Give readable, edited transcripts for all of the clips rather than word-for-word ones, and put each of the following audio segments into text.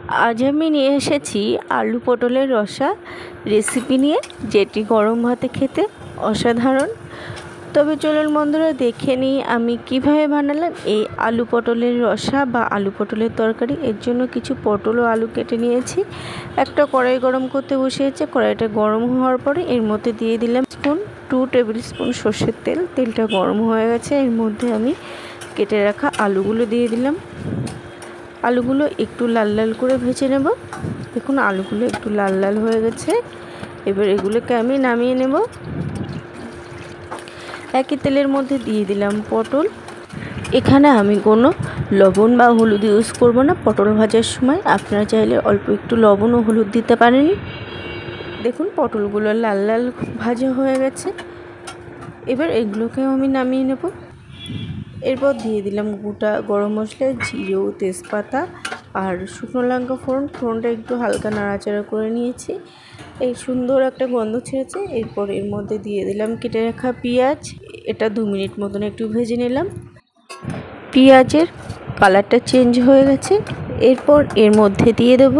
আজ আমি নিয়ে এসেছি আলু পটলের রসা রেসিপি নিয়ে, যেটি গরম ভাতে খেতে অসাধারণ। তবে চলুন বন্ধুরা দেখে নিই আমি কিভাবে বানালাম এই আলু পটলের রসা বা আলু পটলের তরকারি। এর জন্য কিছু পটল ও আলু কেটে নিয়েছি। একটা কড়াই গরম করতে বসিয়েছে। কড়াইটা গরম হওয়ার পরে এর মধ্যে দিয়ে দিলাম 2 টেবিল স্পুন সর্ষের তেল। তেলটা গরম হয়ে গেছে, এর মধ্যে আমি কেটে রাখা আলুগুলো দিয়ে দিলাম। আলুগুলো একটু লাল লাল করে ভেজে নেব। দেখুন আলুগুলো একটু লাল লাল হয়ে গেছে। এবার এগুলোকে আমি নামিয়ে নেব। একই তেলের মধ্যে দিয়ে দিলাম পটল। এখানে আমি কোনো লবণ বা হলুদ ইউজ করব না পটল ভাজার সময়। আপনারা চাইলে অল্প একটু লবণ ও হলুদ দিতে পারেন। দেখুন পটলগুলো লাল লাল ভাজা হয়ে গেছে। এবার এগুলোকেও আমি নামিয়ে নেব। এরপর দিয়ে দিলাম গোটা গরম মশলা, জিরে ও তেজপাতা আর শুকনো লঙ্কা ফোড়ন। ফোড়নটা একটু হালকা নাড়াচাড়া করে নিয়েছি। এই সুন্দর একটা গন্ধ ছেড়েছে। এরপর এর মধ্যে দিয়ে দিলাম কেটে রাখা পেঁয়াজ। এটা 2 মিনিট মতন একটু ভেজে নিলাম। পেঁয়াজের কালারটা চেঞ্জ হয়ে গেছে। এরপর এর মধ্যে দিয়ে দেব,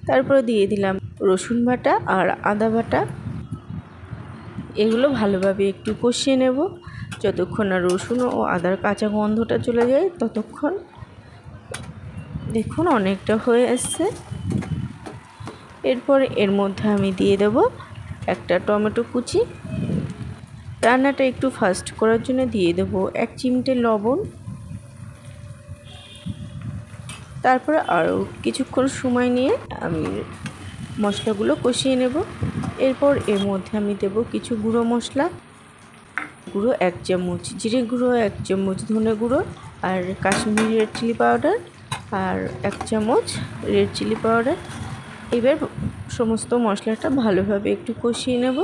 তারপর দিয়ে দিলাম রসুন বাটা আর আদা বাটা। এগুলো ভালোভাবে একটু কষিয়ে নেব যতক্ষণ না রসুন ও আদার কাঁচা গন্ধটা চলে যায় ততক্ষণ। দেখুন অনেকটা হয়ে আসছে। এরপর এর মধ্যে আমি দিয়ে দেব একটা টমেটো কুচি। রান্নাটা একটু ফাস্ট করার জন্য দিয়ে দেব 1 চিমটে লবণ। তারপর আরও কিছুক্ষণ সময় নিয়ে আমি মশলাগুলো কষিয়ে নেব। এরপর এর মধ্যে আমি দেব কিছু গুঁড়ো মশলা। গুঁড়ো 1 চামচ জিরে গুঁড়ো, 1 চামচ ধনে গুঁড়ো আর কাশ্মীরি রেড চিলি পাউডার আর 1 চামচ রেড চিলি পাউডার। এবার সমস্ত মশলাটা ভালোভাবে একটু কষিয়ে নেব।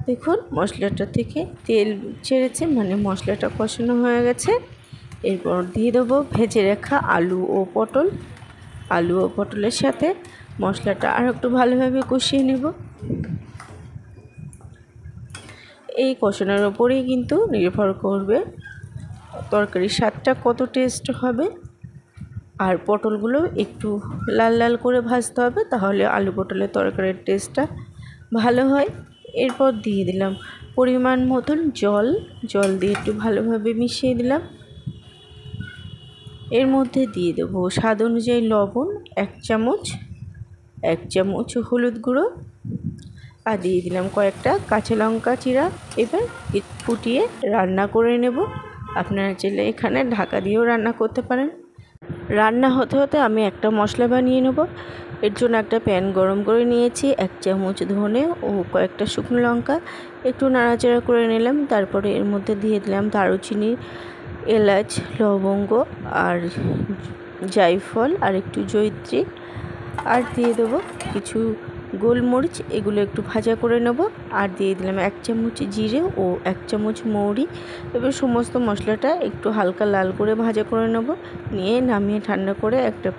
দেখুন মশলাটা থেকে তেল ছেড়েছে, মানে মশলাটা কষানো হয়ে গেছে। এরপর দিয়ে দেবো ভেজে রাখা আলু ও পটল। আলু ও পটলের সাথে মশলাটা আর একটু ভালোভাবে কষিয়ে নেব। এই কষানোর ওপরেই কিন্তু নির্ভর করবে তরকারির স্বাদটা কত টেস্ট হবে। আর পটলগুলো একটু লাল লাল করে ভাজতে হবে, তাহলে আলু পটলের তরকারির টেস্টটা ভালো হয়। এরপর দিয়ে দিলাম পরিমাণ মতন জল। জল দিয়ে একটু ভালোভাবে মিশিয়ে দিলাম। এর মধ্যে দিয়ে দেবো স্বাদ অনুযায়ী লবণ 1 চামচ, 1 চামচ হলুদ গুঁড়ো আর দিয়ে দিলাম কয়েকটা কাঁচা লঙ্কা চিরা। এবার ফুটিয়ে রান্না করে নেব। আপনারা চাইলে এখানে ঢাকা দিয়েও রান্না করতে পারেন। রান্না হতে হতে আমি একটা মশলা বানিয়ে নেব। এর জন্য একটা প্যান গরম করে নিয়েছি। 1 চামচ ধনে ও কয়েকটা শুকনো লঙ্কা একটু নাড়াচাড়া করে নিলাম। তারপরে এর মধ্যে দিয়ে দিলাম দারুচিনি, এলাচ, লবঙ্গ আর জায়ফল আর একটু জয়িত্রী আর দিয়ে দেবো কিছু গোলমরিচ। এগুলো একটু ভাজা করে নেব। আর দিয়ে দিলাম 1 চামচ জিরে ও 1 চামচ মৌরি। এবার সমস্ত মশলাটা একটু হালকা লাল করে ভাজা করে নেব। নিয়ে নামিয়ে ঠান্ডা করে একটা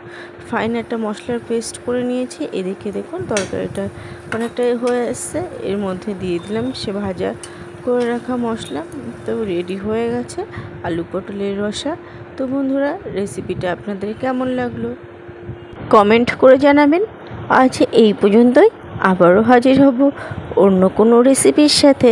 ফাইন একটা মশলার পেস্ট করে নিয়েছি। এদিকে দেখুন তরকারিটা অনেকটাই হয়ে আসছে। এর মধ্যে দিয়ে দিলাম সে ভাজা করে রাখা মশলা। তো রেডি হয়ে গেছে আলু পটলের রসা। তো বন্ধুরা রেসিপিটা আপনাদের কেমন লাগলো কমেন্ট করে জানাবেন। আজ এই পর্যন্তই, আবারও হাজির হব অন্য কোনো রেসিপির সাথে।